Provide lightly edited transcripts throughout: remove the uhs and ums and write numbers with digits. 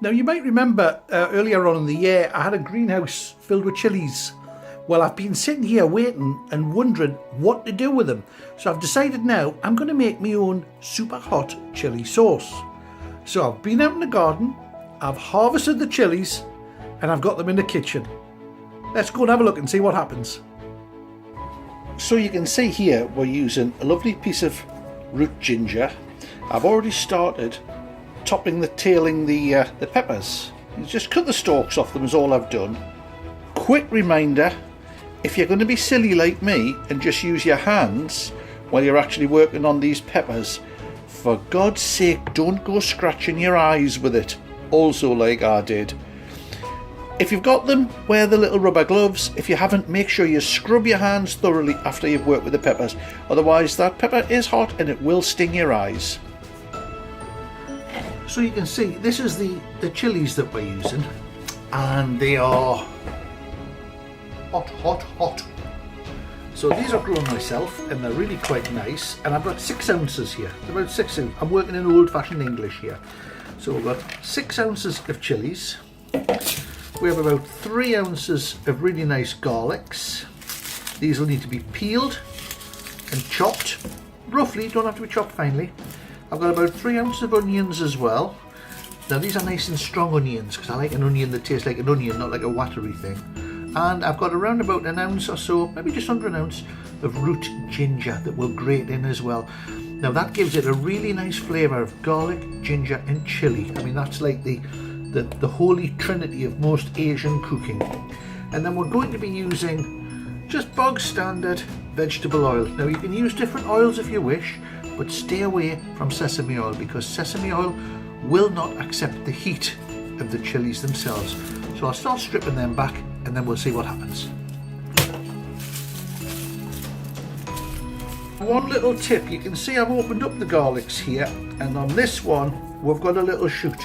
Now you might remember earlier on in the year I had a greenhouse filled with chillies. Well, I've been sitting here waiting and wondering what to do with them. So I've decided now I'm going to make my own super hot chilli sauce. So I've been out in the garden, I've harvested the chillies and I've got them in the kitchen. Let's go and have a look and see what happens. So you can see here we're using a lovely piece of root ginger. I've already started tailing the peppers. You just cut the stalks off them is all I've done. Quick reminder, if you're going to be silly like me and just use your hands while you're actually working on these peppers, for God's sake don't go scratching your eyes with it, also like I did. If you've got them, wear the little rubber gloves. If you haven't, make sure you scrub your hands thoroughly after you've worked with the peppers, otherwise that pepper is hot and it will sting your eyes. So you can see this is the chilies that we're using, and they are hot. So these are grown myself and they're really quite nice, and I've got 6 ounces here. About 6 ounces. I'm working in old-fashioned English here. So we've got 6 ounces of chilies. We have about 3 ounces of really nice garlics. These will need to be peeled and chopped roughly, don't have to be chopped finely. I've got about 3 ounces of onions as well. Now these are nice and strong onions because I like an onion that tastes like an onion, not like a watery thing. And I've got around about an ounce or so, maybe just under an ounce of root ginger that we'll grate in as well. Now that gives it a really nice flavour of garlic, ginger and chilli. I mean, that's like the holy trinity of most Asian cooking. And then we're going to be using just bog standard vegetable oil. Now you can use different oils if you wish, but stay away from sesame oil because sesame oil will not accept the heat of the chilies themselves. So I'll start stripping them back and then we'll see what happens. One little tip, you can see I've opened up the garlics here, and on this one we've got a little shoot.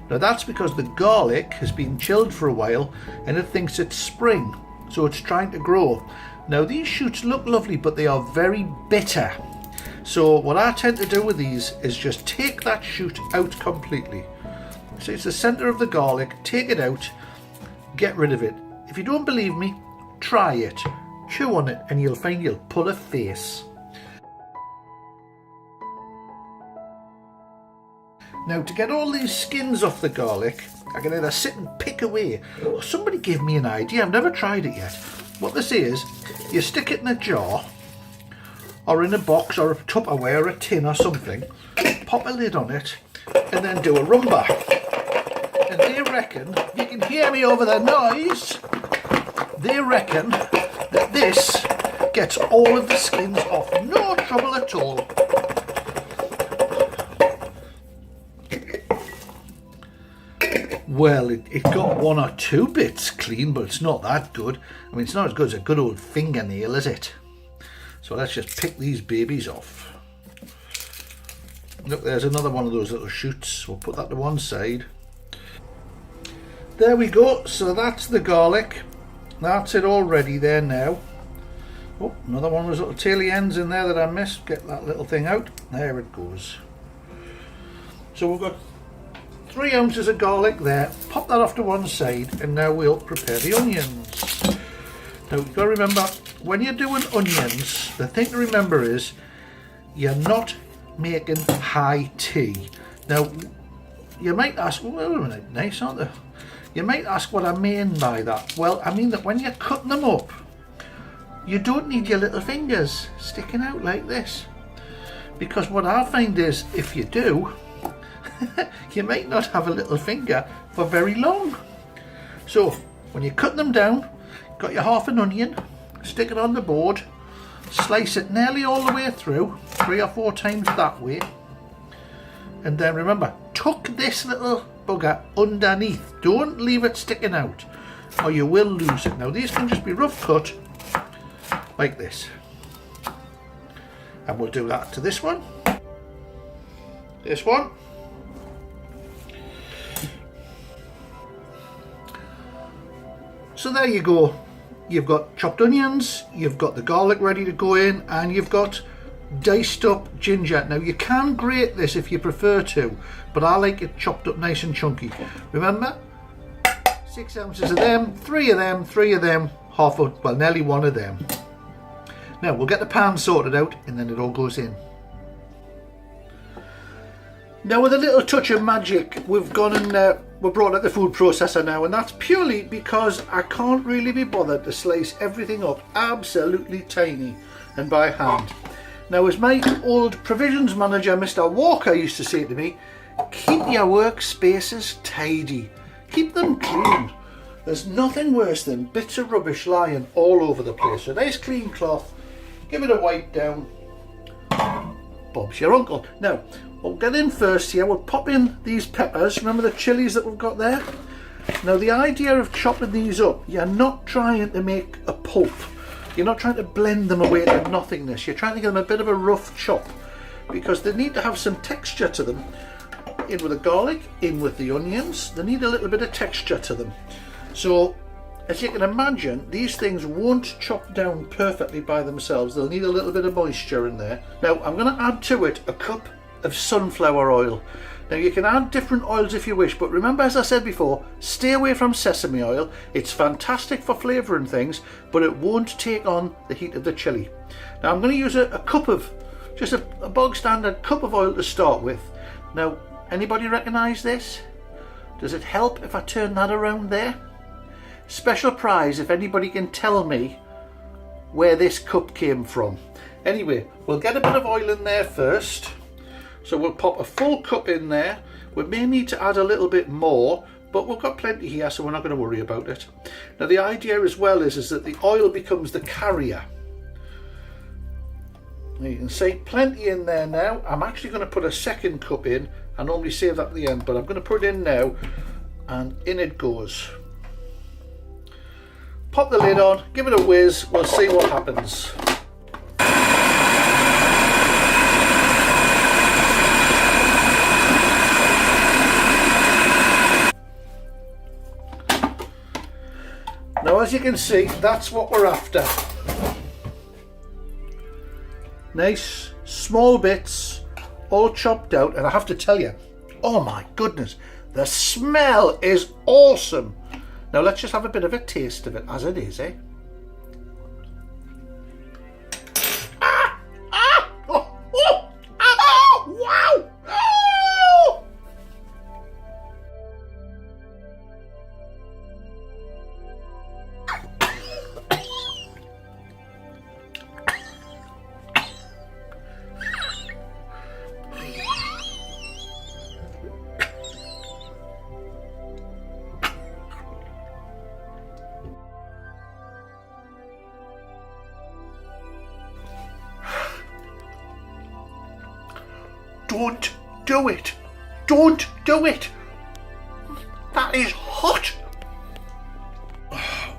Now that's because the garlic has been chilled for a while and it thinks it's spring, so it's trying to grow. Now these shoots look lovely, but they are very bitter. So what I tend to do with these is just take that shoot out completely. So it's the centre of the garlic, take it out, get rid of it. If you don't believe me, try it. Chew on it and you'll find you'll pull a face. Now to get all these skins off the garlic, I can either sit and pick away, or somebody give me an idea, I've never tried it yet. What this is, you stick it in a jar, or in a box, or a Tupperware, or a tin or something, pop a lid on it, and then do a rumba. And they reckon, you can hear me over the noise, they reckon that this gets all of the skins off, no trouble at all. Well, it got 1 or 2 bits clean, but it's not that good. I mean, it's not as good as a good old fingernail, is it? So let's just pick these babies off. Look, there's another one of those little shoots. We'll put that to one side. There we go. So that's the garlic. That's it all ready there now. Oh, another one of those little taily ends in there that I missed. Get that little thing out. There it goes. So we've got 3 ounces of garlic there. Pop that off to one side, and now we'll prepare the onions. Now you've got to remember, when you're doing onions, the thing to remember is you're not making high tea. Now you might ask, well, wait a minute, nice, aren't they? You might ask what I mean by that. Well, I mean that when you're cutting them up, you don't need your little fingers sticking out like this, because what I find is if you do, you might not have a little finger for very long. So when you cut them down, got your half an onion, stick it on the board, slice it nearly all the way through, 3 or 4 times that way, and then remember, tuck this little bugger underneath. Don't leave it sticking out or you will lose it. Now these can just be rough cut like this, and we'll do that to this one, this one. So there you go. You've got chopped onions, you've got the garlic ready to go in, and you've got diced up ginger. Now you can grate this if you prefer to, but I like it chopped up nice and chunky. Remember, 6 ounces of them, 3 of them, 3 of them, well, nearly 1 of them. Now we'll get the pan sorted out and then it all goes in. Now with a little touch of magic, we've gone and we're brought out the food processor now, and that's purely because I can't really be bothered to slice everything up absolutely tiny and by hand. Now, as my old provisions manager Mr. Walker used to say to me, keep your workspaces tidy, keep them clean. There's nothing worse than bits of rubbish lying all over the place. So nice clean cloth, give it a wipe down, Bob's your uncle. Now we'll get in first here, we'll pop in these peppers. Remember the chilies that we've got there? Now the idea of chopping these up, you're not trying to make a pulp. You're not trying to blend them away to nothingness. You're trying to give them a bit of a rough chop because they need to have some texture to them. In with the garlic, in with the onions. They need a little bit of texture to them. So as you can imagine, these things won't chop down perfectly by themselves. They'll need a little bit of moisture in there. Now I'm going to add to it a cup of sunflower oil. Now you can add different oils if you wish, but remember, as I said before, stay away from sesame oil. It's fantastic for flavouring things, but it won't take on the heat of the chilli. Now I'm going to use a cup of, just a bog standard cup of oil to start with. Now, anybody recognise this? Does it help if I turn that around there? Special prize if anybody can tell me where this cup came from. Anyway, we'll get a bit of oil in there first. So we'll pop a full cup in there. We may need to add a little bit more, but we've got plenty here, so we're not going to worry about it. Now the idea as well is that the oil becomes the carrier. Now you can see plenty in there now. I'm actually going to put a second cup in. I normally save that at the end, but I'm going to put it in now, and in it goes. Pop the lid on, give it a whiz, we'll see what happens. Now as you can see, that's what we're after. Nice small bits, all chopped out, and I have to tell you, oh my goodness, the smell is awesome. Now let's just have a bit of a taste of it as it is, eh? Wow! Oh! Don't do it. Don't do it. That is hot.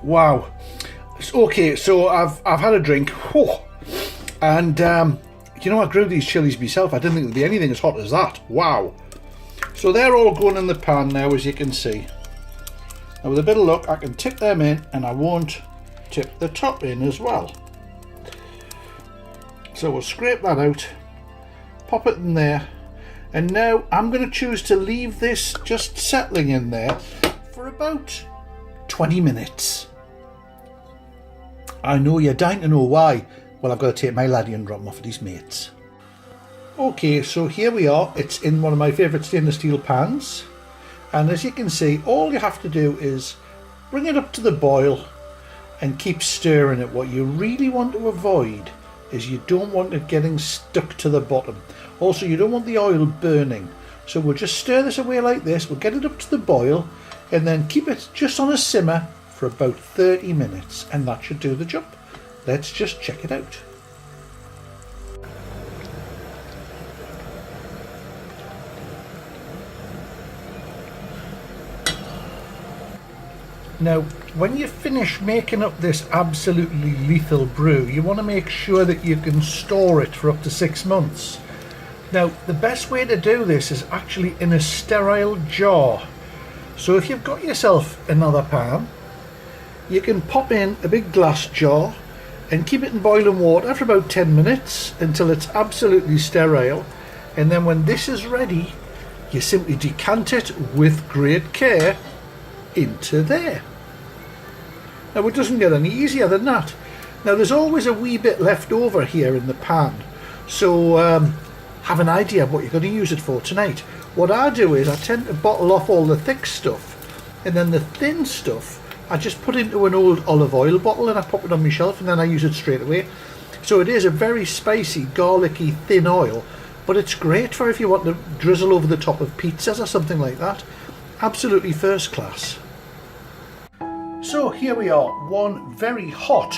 Wow. Okay, so I've had a drink. And you know, I grew these chilies myself. I didn't think there'd be anything as hot as that. Wow. So they're all going in the pan now, as you can see. Now with a bit of luck, I can tip them in, and I won't tip the top in as well. So we'll scrape that out. Pop it in there, and now I'm going to choose to leave this just settling in there for about 20 minutes. I know you're dying to know why. Well, I've got to take my laddie and drop him off at his mates. Okay, so here we are. It's in one of my favourite stainless steel pans, and as you can see, all you have to do is bring it up to the boil and keep stirring it. What you really want to avoid is you don't want it getting stuck to the bottom. Also, you don't want the oil burning. So we'll just stir this away like this. We'll get it up to the boil and then keep it just on a simmer for about 30 minutes, and that should do the job. Let's just check it out. Now, when you finish making up this absolutely lethal brew, you want to make sure that you can store it for up to 6 months. Now, the best way to do this is actually in a sterile jar. So if you've got yourself another pan, you can pop in a big glass jar, and keep it in boiling water for about 10 minutes until it's absolutely sterile. And then when this is ready, you simply decant it with great care into there. Now it doesn't get any easier than that. Now there's always a wee bit left over here in the pan, so have an idea of what you're going to use it for tonight. What I do is I tend to bottle off all the thick stuff, and then the thin stuff I just put into an old olive oil bottle and I pop it on my shelf, and then I use it straight away. So it is a very spicy, garlicky, thin oil, but it's great for if you want to drizzle over the top of pizzas or something like that. Absolutely first class. So here we are, one very hot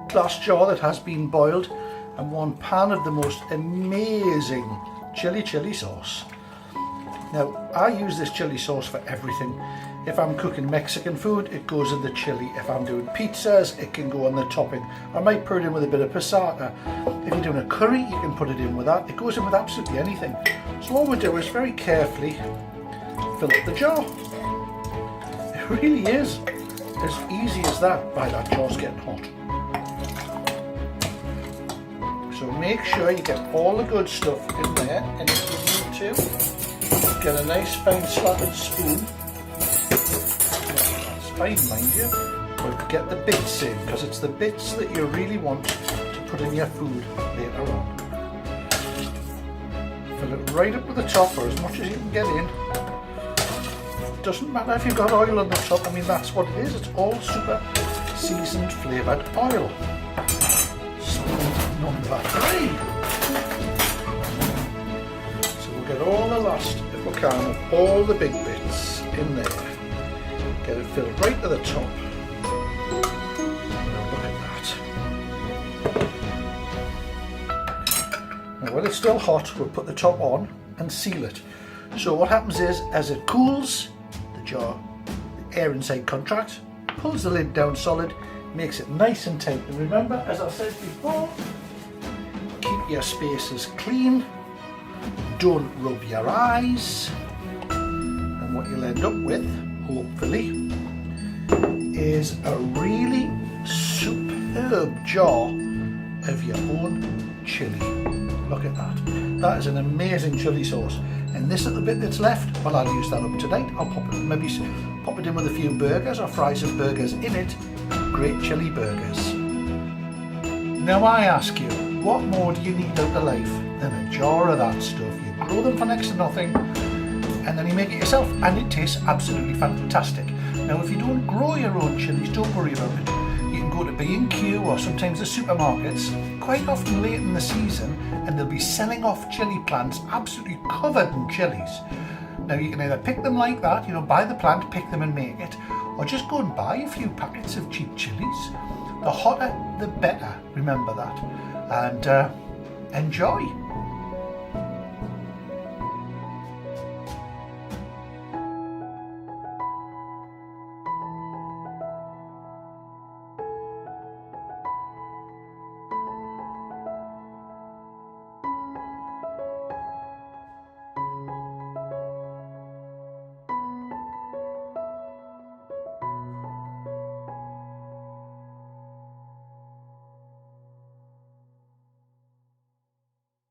glass jar that has been boiled and one pan of the most amazing chili sauce. Now I use this chili sauce for everything. If I'm cooking Mexican food, it goes in the chili. If I'm doing pizzas, it can go on the topping. I might put it in with a bit of passata. If you're doing a curry, you can put it in with that. It goes in with absolutely anything. So all we do is very carefully fill up the jar. It really is as easy as that. By that jar's getting hot. So make sure you get all the good stuff in there, and if you need to, get a nice fine slatted spoon. Fine, mind you, but get the bits in, because it's the bits that you really want to put in your food later on. Fill it right up to the top, or as much as you can get in. Doesn't matter if you've got oil on the top. I mean, that's what it is. It's all super seasoned flavoured oil. Spoon number 3. So we'll get all the last, if we can, of all the big bits in there. Get it filled right to the top. Now look at that. Now while it's still hot, we'll put the top on and seal it. So what happens is, as it cools, the jar, the air inside contracts, pulls the lid down solid, makes it nice and tight. And remember, as I said before, keep your spaces clean, don't rub your eyes, and what you'll end up with, hopefully, is a really superb jar of your own chili. Look at that. That is an amazing chili sauce. And this little bit that's left, well, I'll use that up tonight. I'll pop it, maybe pop it in with a few burgers or fry some burgers in it. Great chili burgers. Now I ask you, what more do you need out of life than a jar of that stuff? You grow them for next to nothing, and then you make it yourself, and it tastes absolutely fantastic. Now if you don't grow your own chilies, don't worry about it. You can go to B&Q or sometimes the supermarkets, quite often late in the season, and they'll be selling off chili plants absolutely covered in chilies. Now you can either pick them like that, buy the plant, pick them and make it, or just go and buy a few packets of cheap chilies. The hotter the better, remember that, and enjoy.